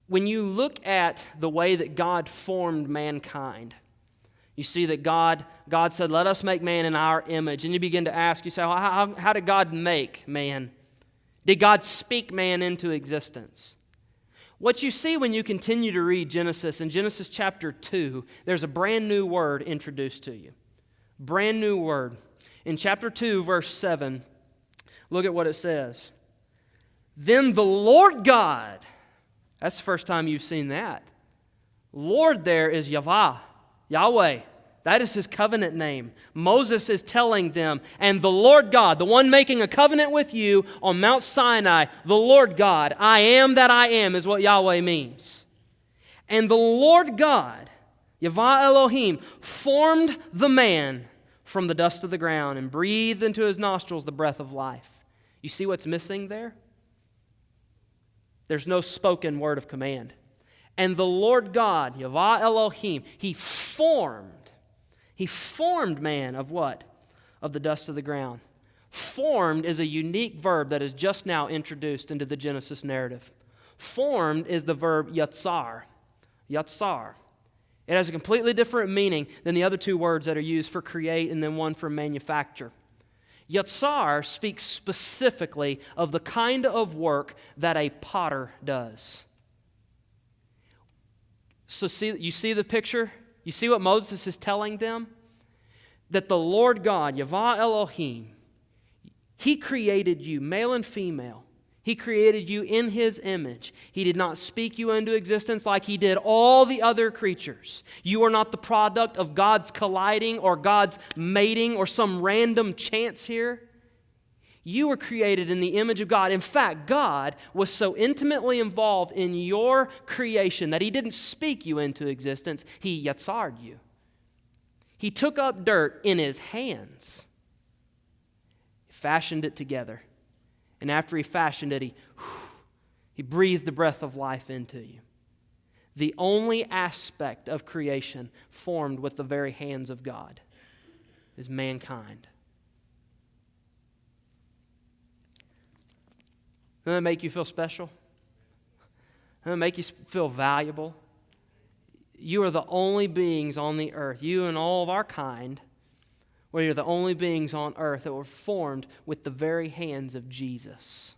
When you look at the way that God formed mankind, you see that God said, let us make man in our image. And you begin to ask, you say, well, how did God make man? Did God speak man into existence? What you see when you continue to read Genesis, in Genesis chapter 2, there's a brand new word introduced to you. Brand new word. In chapter 2, verse 7, look at what it says. Then the Lord God, that's the first time you've seen that. Lord there is Yahweh. That is his covenant name. Moses is telling them, and the Lord God, the one making a covenant with you on Mount Sinai, the Lord God, I am that I am is what Yahweh means. And the Lord God, Yahweh Elohim, formed the man from the dust of the ground and breathed into his nostrils the breath of life. You see what's missing there? There's no spoken word of command. And the Lord God, Yahweh Elohim, He formed man of what? Of the dust of the ground. Formed is a unique verb that is just now introduced into the Genesis narrative. Formed is the verb yatsar. Yatsar. It has a completely different meaning than the other two words that are used for create and then one for manufacture. Yatsar speaks specifically of the kind of work that a potter does. So you see the picture? You see what Moses is telling them? That the Lord God, Yahweh Elohim, He created you, male and female. He created you in His image. He did not speak you into existence like He did all the other creatures. You are not the product of God's colliding or God's mating or some random chance here. You were created in the image of God. In fact, God was so intimately involved in your creation that He didn't speak you into existence. He yatsared you. He took up dirt in His hands, fashioned it together. And after He fashioned it, He breathed the breath of life into you. The only aspect of creation formed with the very hands of God is mankind. Doesn't that make you feel special? Doesn't that make you feel valuable? You are the only beings on the earth, you and all of our kind, we are the only beings on earth that were formed with the very hands of Jesus.